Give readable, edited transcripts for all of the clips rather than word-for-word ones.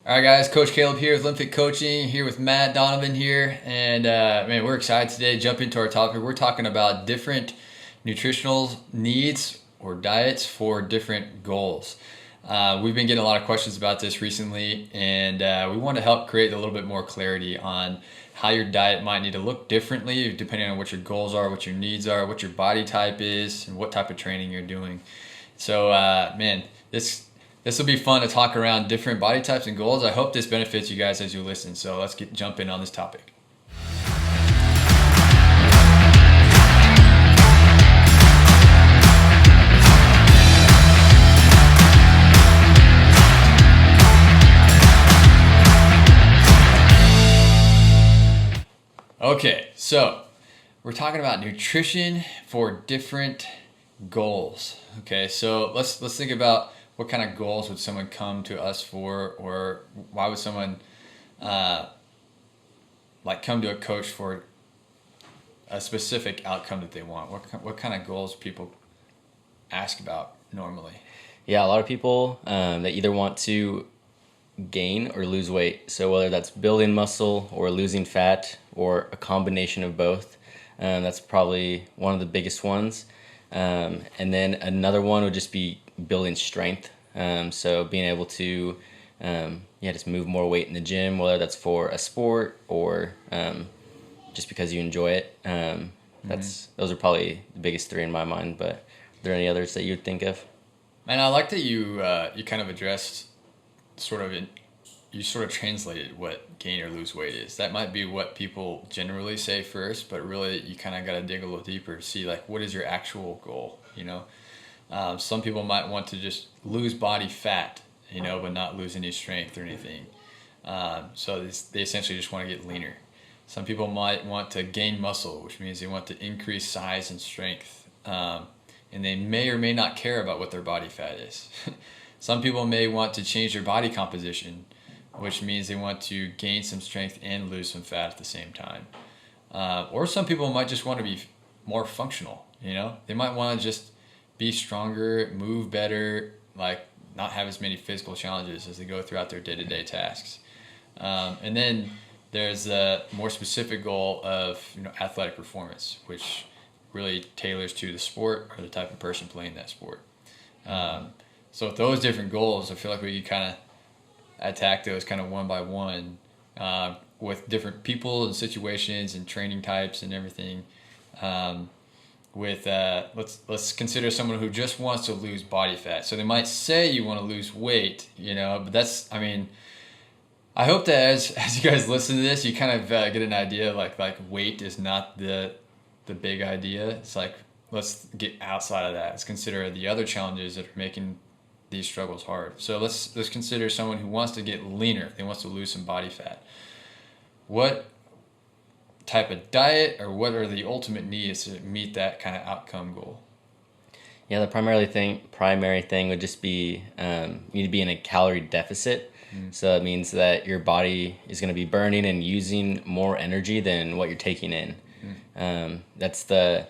All right, guys. Coach Caleb here with LinnFit Coaching, here with Matt Donovan here. And man, we're excited today to jump into our topic. We're talking about different nutritional needs or diets for different goals. We've been getting a lot of questions about this recently, and we want to help create a little bit more clarity on how your diet might need to look differently depending on what your goals are, what your needs are, what your body type is, and what type of training you're doing. So, man, this will be fun to talk around different body types and goals. I hope this benefits you guys as you listen. So let's jump in on this topic. Okay, so we're talking about nutrition for different goals. Okay, so let's think about what kind of goals would someone come to us for, or why would someone come to a coach for a specific outcome that they want? What kind of goals people ask about normally? Yeah, a lot of people that either want to gain or lose weight. So whether that's building muscle or losing fat or a combination of both, that's probably one of the biggest ones. And then another one would just be building strength. So being able to just move more weight in the gym, whether that's for a sport or just because you enjoy it. Those are probably the biggest three in my mind, but are there any others that you'd think of? And I like that you kind of addressed you sort of translated what gain or lose weight is. That might be what people generally say first, but really you kind of got to dig a little deeper to see what is your actual goal, Some people might want to just lose body fat, but not lose any strength or anything. So they essentially just want to get leaner. Some people might want to gain muscle, which means they want to increase size and strength. And they may or may not care about what their body fat is. Some people may want to change their body composition, which means they want to gain some strength and lose some fat at the same time. Or some people might just want to be more functional, They might want to just be stronger, move better, not have as many physical challenges as they go throughout their day-to-day tasks. And then there's a more specific goal of athletic performance, which really tailors to the sport or the type of person playing that sport. So with those different goals, I feel like we can kind of attack those kind of one by one with different people and situations and training types and everything. Let's consider someone who just wants to lose body fat. So they might say you want to lose weight, but I hope that as you guys listen to this, you kind of get an idea like weight is not the big idea. It's let's get outside of that. Let's consider the other challenges that are making these struggles hard. So let's consider someone who wants to get leaner. They wants to lose some body fat. What type of diet or what are the ultimate needs to meet that kind of outcome goal? Yeah, the primary thing would just be you need to be in a calorie deficit. So it means that your body is going to be burning and using more energy than what you're taking in. That's the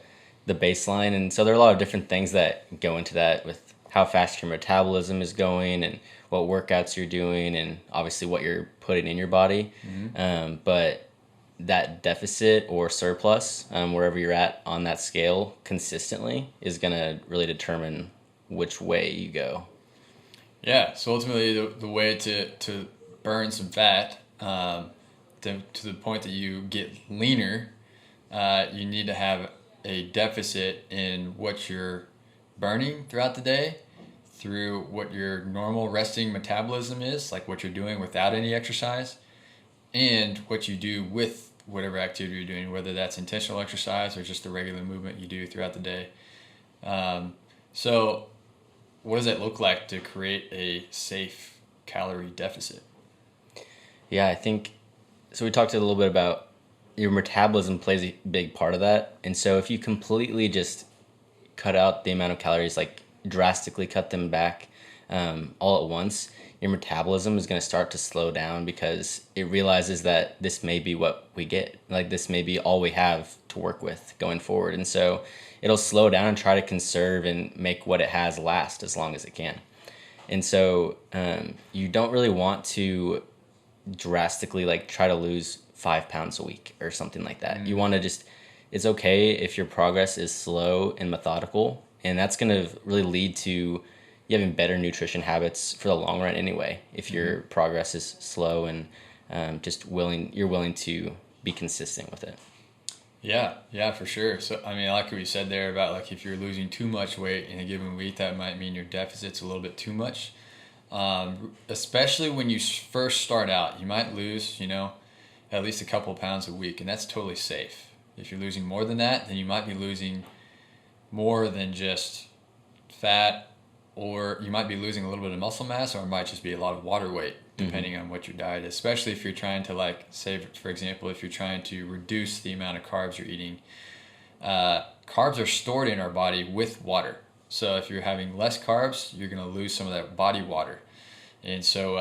baseline. And so there are a lot of different things that go into that, with how fast your metabolism is going and what workouts you're doing and obviously what you're putting in your body. But that deficit or surplus, wherever you're at on that scale consistently, is going to really determine which way you go. Yeah, so ultimately the way to burn some fat to the point that you get leaner, you need to have a deficit in what you're burning throughout the day through what your normal resting metabolism is, like what you're doing without any exercise, and what you do with whatever activity you're doing, whether that's intentional exercise or just the regular movement you do throughout the day. So what does it look like to create a safe calorie deficit? Yeah, I think, so we talked a little bit about your metabolism plays a big part of that. And so if you completely just cut out the amount of calories, drastically cut them back all at once, your metabolism is going to start to slow down because it realizes that this may be what we get. This may be all we have to work with going forward. And so it'll slow down and try to conserve and make what it has last as long as it can. And so you don't really want to drastically like try to lose 5 pounds a week or something like that. You want to just, it's okay if your progress is slow and methodical, and that's going to really lead to you having better nutrition habits for the long run anyway, if your progress is slow and you're willing to be consistent with it. Yeah, for sure. So, I mean, like we said there about like if you're losing too much weight in a given week, that might mean your deficit's a little bit too much. Especially when you first start out, you might lose, at least a couple of pounds a week, and that's totally safe. If you're losing more than that, then you might be losing more than just fat, or you might be losing a little bit of muscle mass, or it might just be a lot of water weight, depending on what your diet is. Especially if you're trying to, like, say, for example, if you're trying to reduce the amount of carbs you're eating. Carbs are stored in our body with water. So if you're having less carbs, you're going to lose some of that body water. And so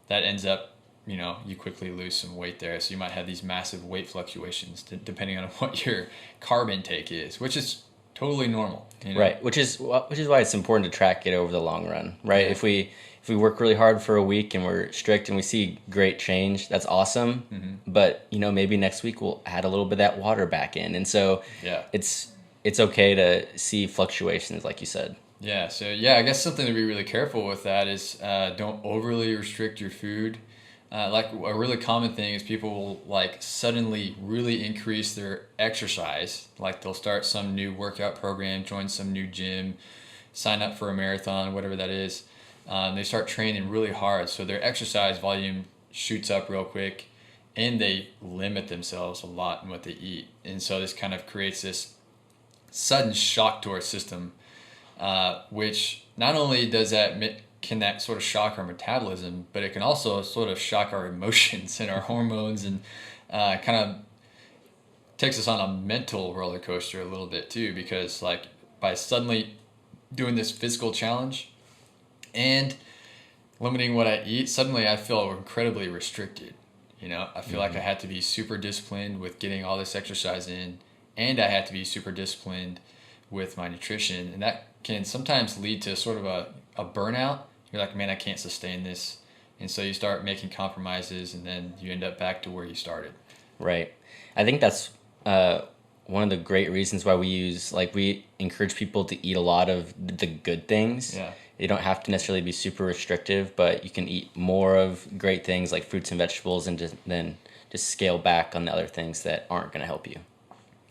that ends up, you quickly lose some weight there. So you might have these massive weight fluctuations depending on what your carb intake is, which is totally normal. Right, which is why it's important to track it over the long run, right? Yeah. If we work really hard for a week and we're strict and we see great change, that's awesome. But maybe next week we'll add a little bit of that water back in, and so it's okay to see fluctuations, like you said. Yeah. So I guess something to be really careful with that is don't overly restrict your food. Like a really common thing is people will like suddenly really increase their exercise. Like they'll start some new workout program, join some new gym, sign up for a marathon, whatever that is. They start training really hard. So their exercise volume shoots up real quick, and they limit themselves a lot in what they eat. And so this kind of creates this sudden shock to our system, which not only does can that sort of shock our metabolism, but it can also sort of shock our emotions and our hormones, and kind of takes us on a mental roller coaster a little bit too, because like by suddenly doing this physical challenge and limiting what I eat, suddenly I feel incredibly restricted. I feel like I had to be super disciplined with getting all this exercise in, and I had to be super disciplined with my nutrition, and that can sometimes lead to sort of a burnout. You're like, man, I can't sustain this. And so you start making compromises, and then you end up back to where you started. Right. I think that's one of the great reasons why we encourage people to eat a lot of the good things. Yeah. You don't have to necessarily be super restrictive, but you can eat more of great things like fruits and vegetables, and then just scale back on the other things that aren't going to help you.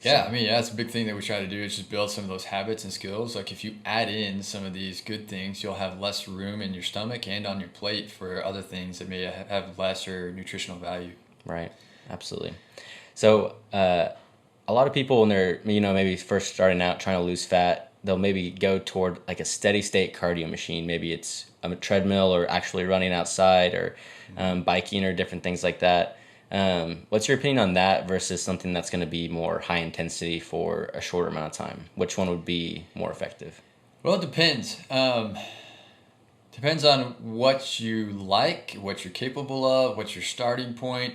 Yeah, I mean, it's a big thing that we try to do is just build some of those habits and skills. Like if you add in some of these good things, you'll have less room in your stomach and on your plate for other things that may have lesser nutritional value. Right, absolutely. So a lot of people when they're maybe first starting out trying to lose fat, they'll maybe go toward like a steady state cardio machine. Maybe it's a treadmill or actually running outside or biking or different things like that. What's your opinion on that versus something that's going to be more high intensity for a shorter amount of time? Which one would be more effective? Well, it depends. Depends on what you like, what you're capable of, what's your starting point.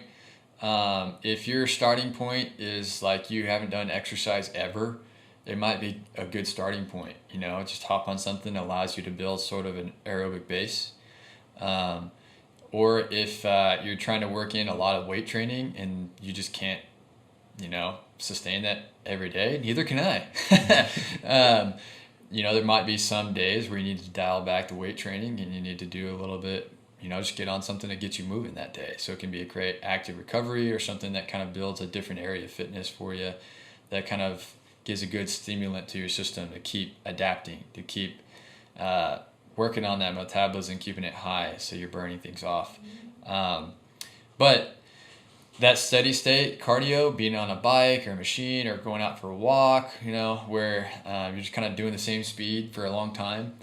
If your starting point is like you haven't done exercise ever, it might be a good starting point. Just hop on something that allows you to build sort of an aerobic base. Or if you're trying to work in a lot of weight training and you just can't, sustain that every day, neither can I. There might be some days where you need to dial back the weight training and you need to do a little bit, just get on something that gets you moving that day. So it can be a great active recovery or something that kind of builds a different area of fitness for you that kind of gives a good stimulant to your system to keep adapting, to keep working on that metabolism, keeping it high so you're burning things off. But that steady state cardio, being on a bike or a machine or going out for a walk, where you're just kind of doing the same speed for a long time,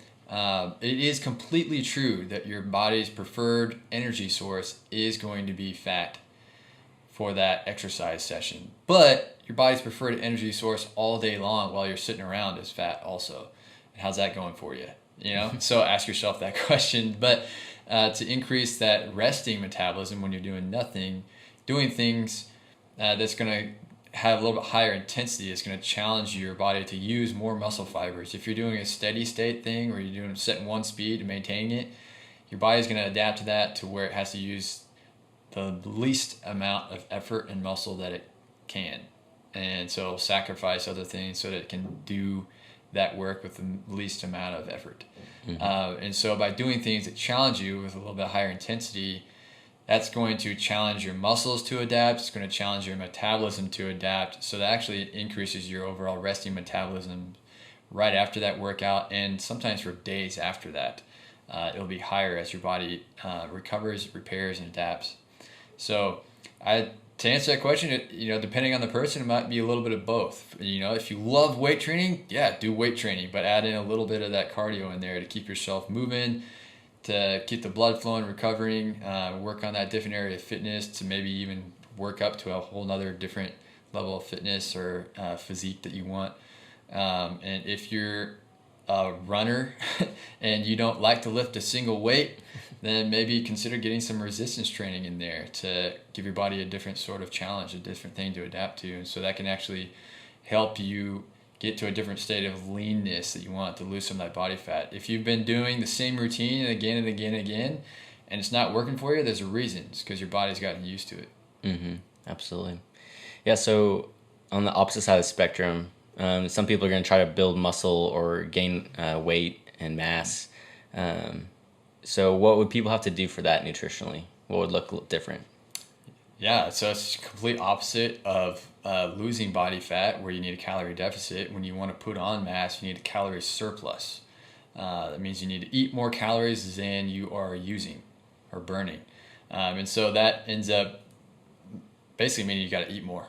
it is completely true that your body's preferred energy source is going to be fat for that exercise session. But your body's preferred energy source all day long while you're sitting around is fat also. And how's that going for you? So ask yourself that question. But to increase that resting metabolism when you're doing nothing, doing things that's going to have a little bit higher intensity, it's going to challenge your body to use more muscle fibers. If you're doing a steady state thing where you're doing setting one speed and maintaining it, your body's going to adapt to that to where it has to use the least amount of effort and muscle that it can. And so it'll sacrifice other things so that it can do that work with the least amount of effort. And so by doing things that challenge you with a little bit higher intensity, that's going to challenge your muscles to adapt. It's going to challenge your metabolism to adapt. So that actually increases your overall resting metabolism right after that workout, and sometimes for days after that. It'll be higher as your body recovers, repairs, and adapts. So to answer that question, depending on the person, it might be a little bit of both. If you love weight training, yeah, do weight training, but add in a little bit of that cardio in there to keep yourself moving, to keep the blood flowing, recovering, work on that different area of fitness, to maybe even work up to a whole nother different level of fitness or physique that you want. And if you're a runner and you don't like to lift a single weight, then maybe consider getting some resistance training in there to give your body a different sort of challenge, a different thing to adapt to. And so that can actually help you get to a different state of leanness that you want to lose some of that body fat. If you've been doing the same routine again and again and again, and it's not working for you, there's a reason. It's because your body's gotten used to it. Absolutely. Yeah, so on the opposite side of the spectrum, some people are going to try to build muscle or gain weight and mass. So what would people have to do for that nutritionally? What would look different? Yeah, so it's complete opposite of losing body fat, where you need a calorie deficit. When you want to put on mass, you need a calorie surplus. That means you need to eat more calories than you are using or burning. And so that ends up basically meaning you got to eat more.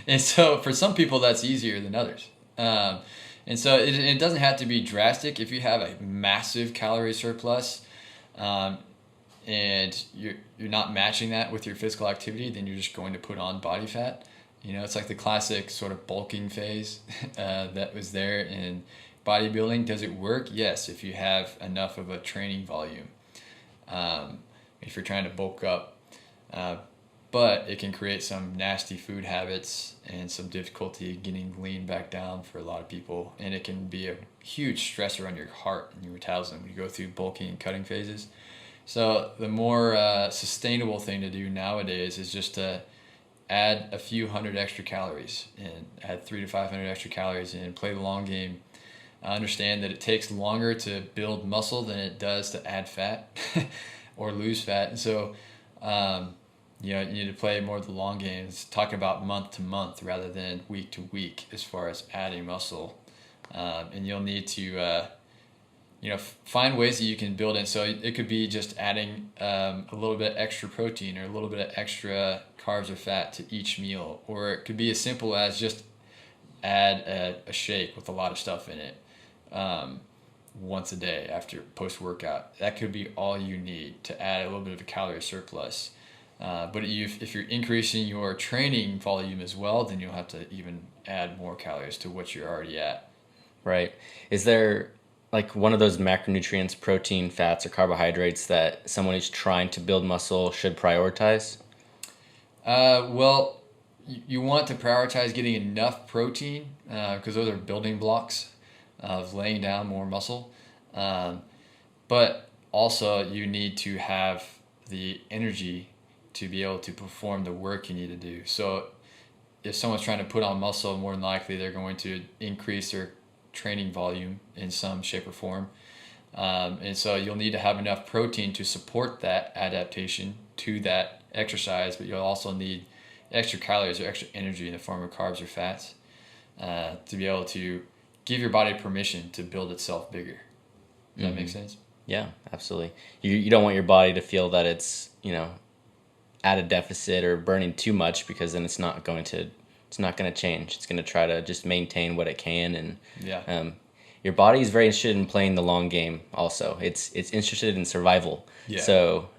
And so for some people, that's easier than others. And so it doesn't have to be drastic. If you have a massive calorie surplus, and you're not matching that with your physical activity, then you're just going to put on body fat. It's like the classic sort of bulking phase that was there in bodybuilding. Does it work? Yes, if you have enough of a training volume. If you're trying to bulk up. But it can create some nasty food habits and some difficulty getting lean back down for a lot of people. And it can be a huge stressor on your heart and your metabolism when you go through bulking and cutting phases. So the more sustainable thing to do nowadays is just to add a few hundred extra calories, and add 300 to 500 extra calories and play the long game. I understand that it takes longer to build muscle than it does to add fat or lose fat. And so, you need to play more of the long games, talking about month to month rather than week to week as far as adding muscle. And you'll need to, find ways that you can build in. So it could be just adding a little bit extra protein or a little bit of extra carbs or fat to each meal. Or it could be as simple as just add a shake with a lot of stuff in it once a day after post-workout. That could be all you need to add a little bit of a calorie surplus. But if you're increasing your training volume as well, then you'll have to even add more calories to what you're already at. Right. Is there like one of those macronutrients, protein, fats, or carbohydrates that someone who's trying to build muscle should prioritize? Well, you want to prioritize getting enough protein because those are building blocks of laying down more muscle. But also you need to have the energy to be able to perform the work you need to do. So if someone's trying to put on muscle, more than likely they're going to increase their training volume in some shape or form. And so you'll need to have enough protein to support that adaptation to that exercise, but you'll also need extra calories or extra energy in the form of carbs or fats to be able to give your body permission to build itself bigger. Does that make sense? Yeah, absolutely. You don't want your body to feel that it's, at a deficit or burning too much, because then it's not going to change. It's going to try to just maintain what it can. And your body is very interested in playing the long game also. It's interested in survival. Yeah. So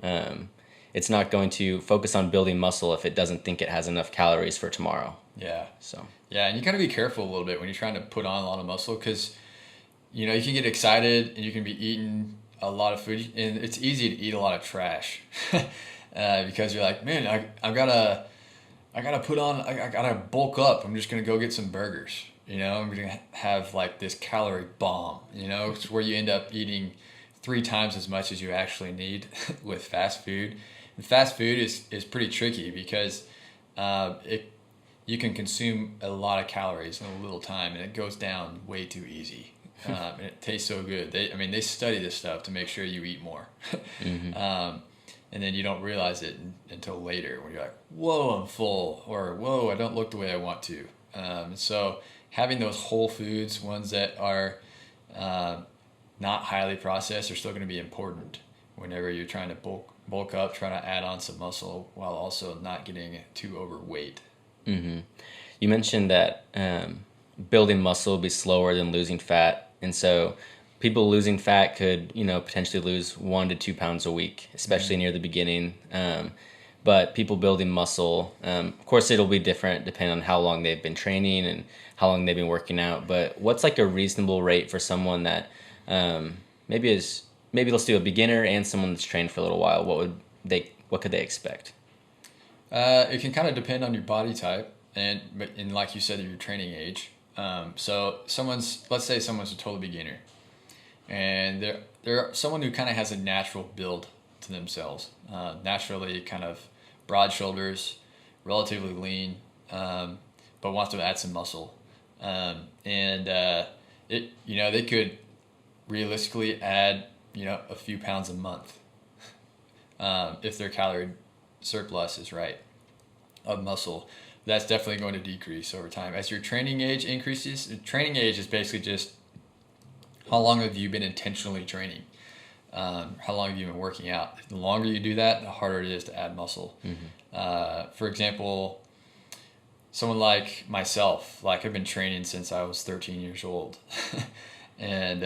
it's not going to focus on building muscle if it doesn't think it has enough calories for tomorrow. Yeah. So yeah, and you got to be careful a little bit when you're trying to put on a lot of muscle, because you can get excited and you can be eating a lot of food, and it's easy to eat a lot of trash. Because you're like, man, I've got I gotta put on, I gotta bulk up. I'm just gonna go get some burgers. I'm gonna have like this calorie bomb. It's where you end up eating 3 times as much as you actually need with fast food. And fast food is pretty tricky because it you can consume a lot of calories in a little time, and it goes down way too easy. And it tastes so good. They study this stuff to make sure you eat more. And then you don't realize it until later when you're like, whoa, I'm full, or whoa, I don't look the way I want to. So having those whole foods, ones that are not highly processed, are still going to be important whenever you're trying to bulk up, trying to add on some muscle while also not getting too overweight. Mm-hmm. You mentioned that building muscle will be slower than losing fat, and so people losing fat could, potentially lose 1 to 2 pounds a week, especially near the beginning. But people building muscle, of course, it'll be different depending on how long they've been training and how long they've been working out. But what's like a reasonable rate for someone that maybe let's do a beginner and someone that's trained for a little while? What could they expect? It can kind of depend on your body type and like you said, your training age. So let's say someone's a total beginner, and they're someone who kind of has a natural build to themselves, naturally kind of broad shoulders, relatively lean, but wants to add some muscle, they could realistically add a few pounds a month, if their calorie surplus is right of muscle. That's definitely going to decrease over time as your training age increases. Training age is basically just how long have you been intentionally training, how long have you been working out. The longer you do that, the harder it is to add muscle. For example, someone like myself, like I've been training since I was 13 years old. and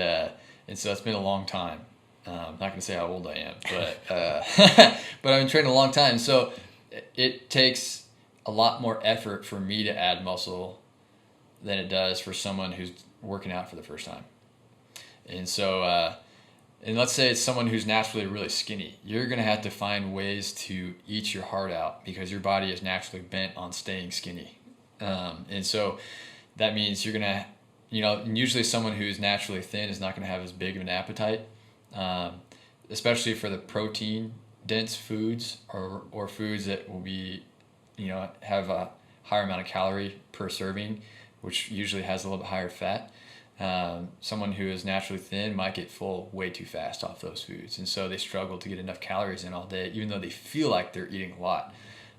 so it's been a long time. I'm not going to say how old I am, but but I've been training a long time. So it takes a lot more effort for me to add muscle than it does for someone who's working out for the first time. And so, and let's say it's someone who's naturally really skinny. You're going to have to find ways to eat your heart out because your body is naturally bent on staying skinny. And so that means you're going to, usually someone who's naturally thin is not going to have as big of an appetite, especially for the protein dense foods or foods that will be, have a higher amount of calorie per serving, which usually has a little bit higher fat. Someone who is naturally thin might get full way too fast off those foods, and so they struggle to get enough calories in all day, even though they feel like they're eating a lot.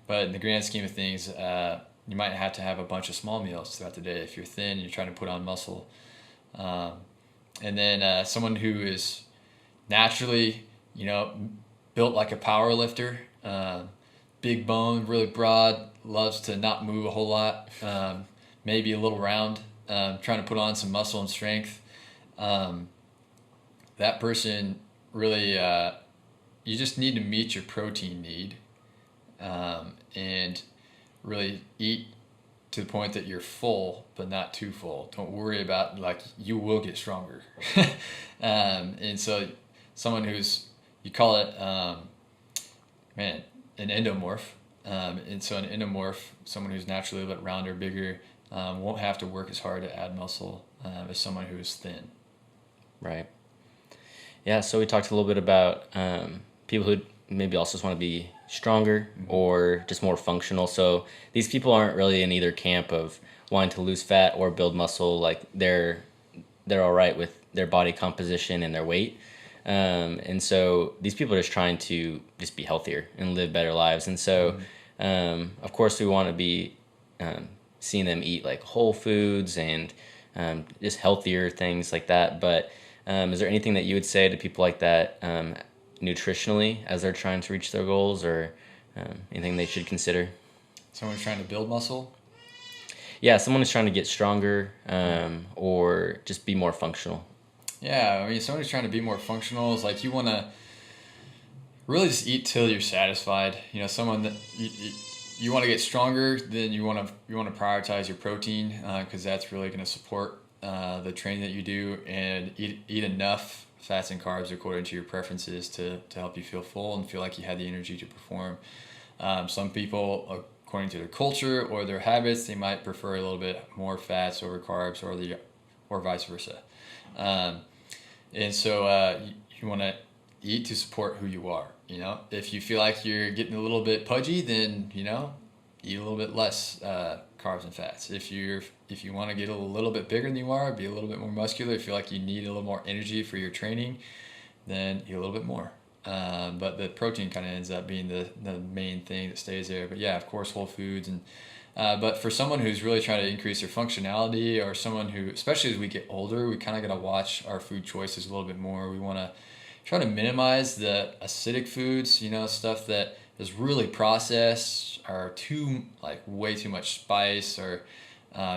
But in the grand scheme of things, you might have to have a bunch of small meals throughout the day if you're thin and you're trying to put on muscle. And then someone who is naturally, built like a power lifter, big bone, really broad, loves to not move a whole lot, maybe a little round, trying to put on some muscle and strength. That person really, you just need to meet your protein need, and really eat to the point that you're full, but not too full. Don't worry about, you will get stronger. And so someone who's, you call it, an endomorph. And so an endomorph, someone who's naturally a bit rounder, bigger, won't have to work as hard to add muscle as someone who is thin. Right. Yeah, so we talked a little bit about people who maybe also just want to be stronger or just more functional. So these people aren't really in either camp of wanting to lose fat or build muscle. Like they're all right with their body composition and their weight. And so these people are just trying to just be healthier and live better lives. And so, of course, we want to be seeing them eat like whole foods and just healthier things like that. But is there anything that you would say to people like that nutritionally as they're trying to reach their goals, or anything they should consider? Someone who's trying to build muscle? Yeah, someone who's trying to get stronger or just be more functional. Yeah, someone who's trying to be more functional is like you want to really just eat till you're satisfied. Someone that you want to get stronger, then you want to prioritize your protein because that's really going to support the training that you do, and eat enough fats and carbs according to your preferences to help you feel full and feel like you had the energy to perform. Some people, according to their culture or their habits, they might prefer a little bit more fats over carbs, or vice versa. And so you want to eat to support who you are. You know, if you feel like you're getting a little bit pudgy, then, you know, eat a little bit less carbs and fats. If you want to get a little bit bigger than you are, be a little bit more muscular, feel like you need a little more energy for your training, then eat a little bit more. But the protein kind of ends up being the main thing that stays there. But yeah, of course, whole foods. And but for someone who's really trying to increase their functionality, or someone who, especially as we get older, we kind of got to watch our food choices a little bit more. We want to try to minimize the acidic foods, you know, stuff that is really processed, or way too much spice, or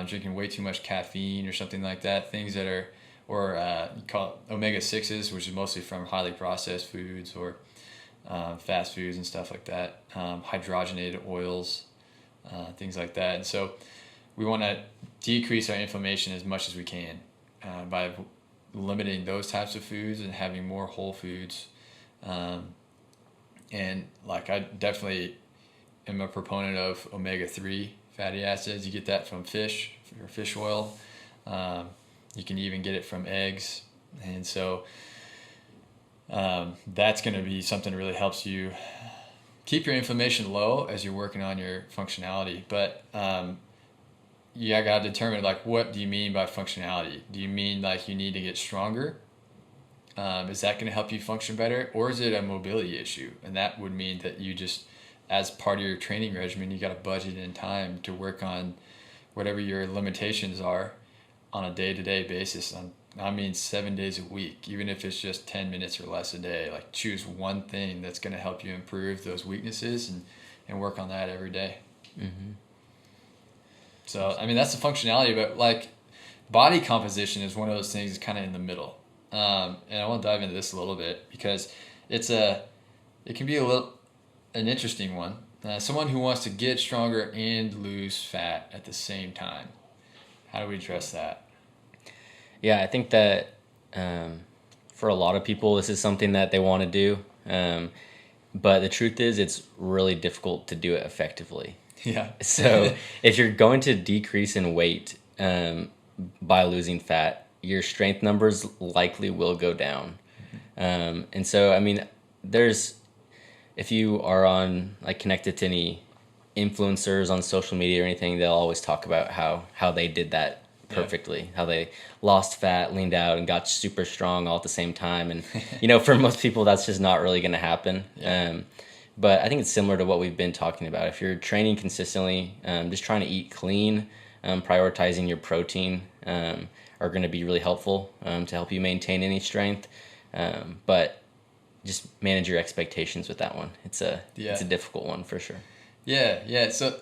drinking way too much caffeine or something like that. Things that are, or you call it omega-6s, which is mostly from highly processed foods, or fast foods and stuff like that. Hydrogenated oils, things like that. And so we want to decrease our inflammation as much as we can by limiting those types of foods and having more whole foods. And like, I definitely am a proponent of omega-3 fatty acids. You get that from fish, or fish oil. You can even get it from eggs. And so that's going to be something that really helps you keep your inflammation low as you're working on your functionality. But you got to determine, like, what do you mean by functionality? Do you mean like you need to get stronger? Is that going to help you function better? Or is it a mobility issue? And that would mean that you just, as part of your training regimen, you got to budget in time to work on whatever your limitations are on a day-to-day basis. I mean 7 days a week, even if it's just 10 minutes or less a day. Like, choose one thing that's going to help you improve those weaknesses, and work on that every day. Mm-hmm. So, I mean, that's the functionality, but like, body composition is one of those things that's kind of in the middle. And I want to dive into this a little bit, because it can be an interesting one. Someone who wants to get stronger and lose fat at the same time. How do we address that? Yeah, I think that for a lot of people, this is something that they want to do. But the truth is, it's really difficult to do it effectively. Yeah. So if you're going to decrease in weight by losing fat, your strength numbers likely will go down. And so, I mean, if you are connected to any influencers on social media or anything, they'll always talk about how they did that perfectly, how they lost fat, leaned out, and got super strong all at the same time. And, you know, for most people, that's just not really going to happen. Yeah. But I think it's similar to what we've been talking about. If you're training consistently, just trying to eat clean, prioritizing your protein are going to be really helpful to help you maintain any strength. But just manage your expectations with that one. It's a difficult one for sure. Yeah. So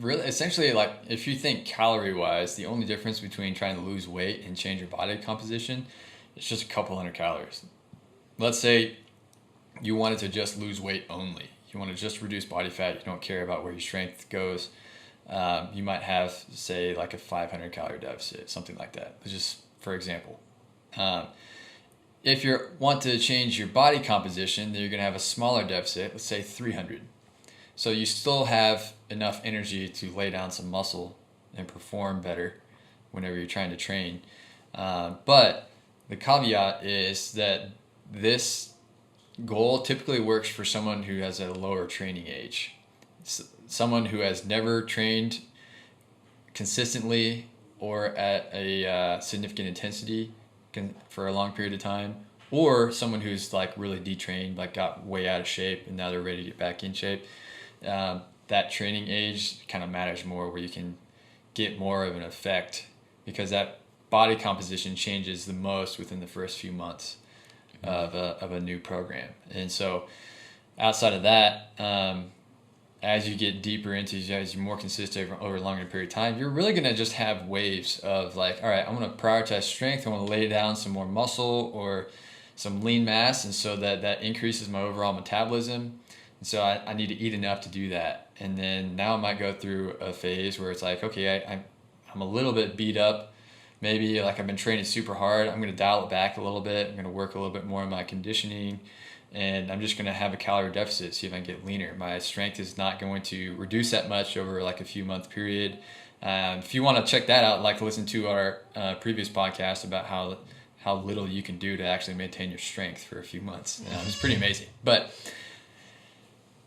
really, essentially, like, if you think calorie-wise, the only difference between trying to lose weight and change your body composition is just a couple hundred calories. Let's say you wanted to just lose weight only. You want to just reduce body fat. You don't care about where your strength goes. You might have, say, like a 500 calorie deficit, something like that, just for example. If you want to change your body composition, then you're going to have a smaller deficit, let's say 300. So you still have enough energy to lay down some muscle and perform better whenever you're trying to train. But the caveat is that this goal typically works for someone who has a lower training age. Someone who has never trained consistently or at a significant intensity for a long period of time, or someone who's like really detrained, like got way out of shape and now they're ready to get back in shape. That training age kind of matters more, where you can get more of an effect, because that body composition changes the most within the first few months of a new program. And so outside of that, as you get deeper into, as you're more consistent over a longer period of time, you're really going to just have waves of like, all right, I'm going to prioritize strength. I want to lay down some more muscle or some lean mass. And so that increases my overall metabolism. And so I need to eat enough to do that. And then now I might go through a phase where it's like, okay, I'm a little bit beat up. Maybe like I've been training super hard. I'm going to dial it back a little bit. I'm going to work a little bit more on my conditioning. and I'm just going to have a calorie deficit, see if I can get leaner. My strength is not going to reduce that much over like a few month period. If you want to check that out, like listen to our previous podcast about how little you can do to actually maintain your strength for a few months. It's pretty amazing. But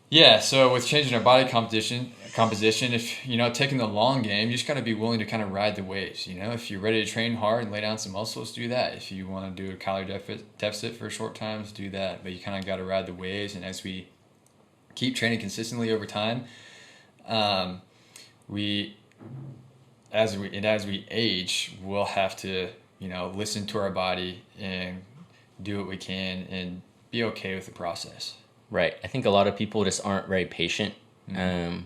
yeah, so with changing our body composition, if taking the long game, you just got to be willing to kind of ride the waves. If you're ready to train hard and lay down some muscles, do that. If you want to do a calorie deficit for short times, do that. But you kind of got to ride the waves. And as we keep training consistently over time, as we age, we'll have to listen to our body and do what we can and be okay with the process. Right. I think a lot of people just aren't very patient. Mm-hmm.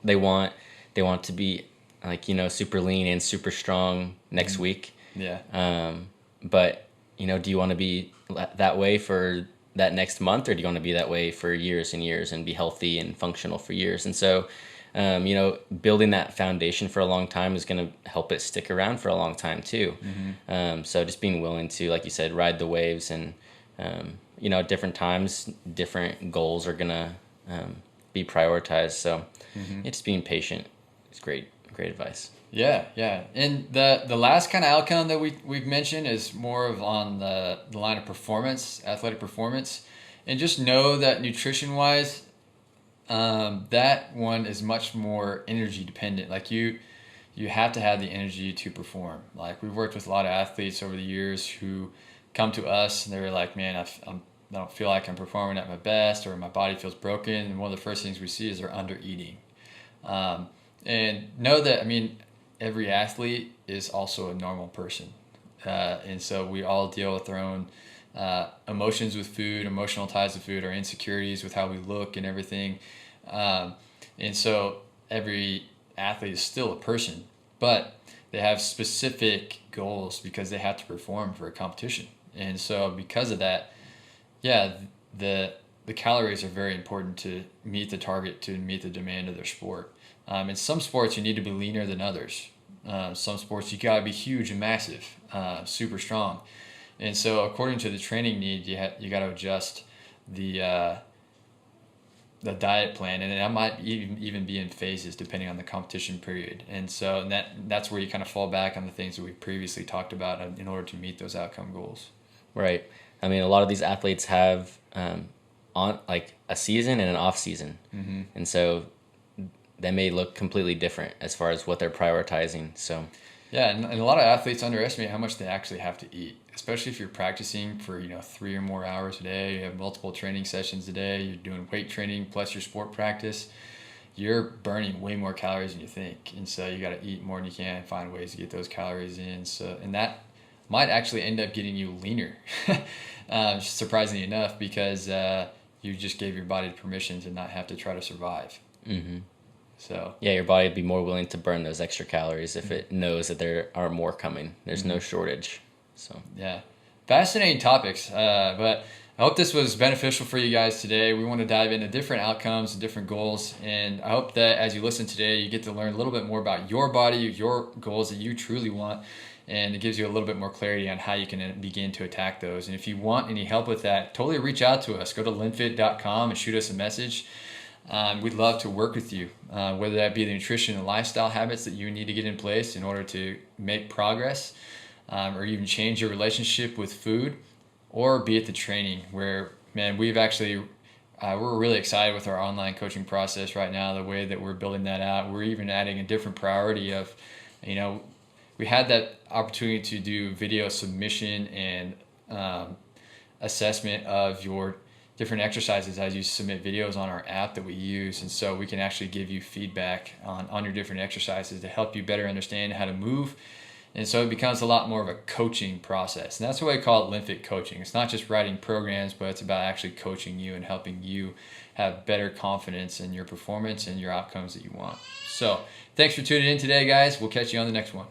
They want to be super lean and super strong next Mm-hmm. week. Yeah. But do you want to be that way for that next month, or do you want to be that way for years and years and be healthy and functional for years? And so, building that foundation for a long time is going to help it stick around for a long time too. Mm-hmm. So just being willing to, like you said, ride the waves, and at different times, different goals are going to be prioritized. So just being patient is great advice. Yeah. And the last kind of outcome that we've mentioned is more of on the line of performance, athletic performance. And just know that nutrition-wise, that one is much more energy dependent. Like you have to have the energy to perform. Like we've worked with a lot of athletes over the years who come to us and they're like, man, I don't feel like I'm performing at my best, or my body feels broken. And one of the first things we see is they're under eating. And know that, every athlete is also a normal person. And so we all deal with our own emotions with food, emotional ties to food, our insecurities with how we look and everything. And so every athlete is still a person, but they have specific goals because they have to perform for a competition. And so because of that, the calories are very important to meet the target, to meet the demand of their sport. In some sports, you need to be leaner than others. Some sports, you gotta be huge and massive, super strong. And so according to the training need, you gotta adjust the diet plan, and that might even be in phases depending on the competition period. And so that's where you kind of fall back on the things that we previously talked about in order to meet those outcome goals. Right. A lot of these athletes have on like a season and an off season. Mm-hmm. And so they may look completely different as far as what they're prioritizing. So yeah, and a lot of athletes underestimate how much they actually have to eat, especially if you're practicing for 3 or more hours a day. You have multiple training sessions a day. You're doing weight training plus your sport practice. You're burning way more calories than you think, and so you got to eat more than you can, find ways to get those calories in. So, and that might actually end up getting you leaner, surprisingly enough, because you just gave your body permission to not have to try to survive. Mm-hmm. So yeah, your body would be more willing to burn those extra calories if it knows that there are more coming. There's no shortage. So yeah, fascinating topics. But I hope this was beneficial for you guys today. We want to dive into different outcomes and different goals, and I hope that as you listen today, you get to learn a little bit more about your body, your goals that you truly want, and it gives you a little bit more clarity on how you can begin to attack those. And if you want any help with that, totally reach out to us. Go to LinnFit.com and shoot us a message. We'd love to work with you, whether that be the nutrition and lifestyle habits that you need to get in place in order to make progress, or even change your relationship with food, or be at the training where, man, we've actually, we're really excited with our online coaching process right now, the way that we're building that out. We're even adding a different priority of, we had that opportunity to do video submission and assessment of your different exercises as you submit videos on our app that we use. And so we can actually give you feedback on your different exercises to help you better understand how to move. And so it becomes a lot more of a coaching process. And that's why I call it LinnFit coaching. It's not just writing programs, but it's about actually coaching you and helping you have better confidence in your performance and your outcomes that you want. So thanks for tuning in today, guys. We'll catch you on the next one.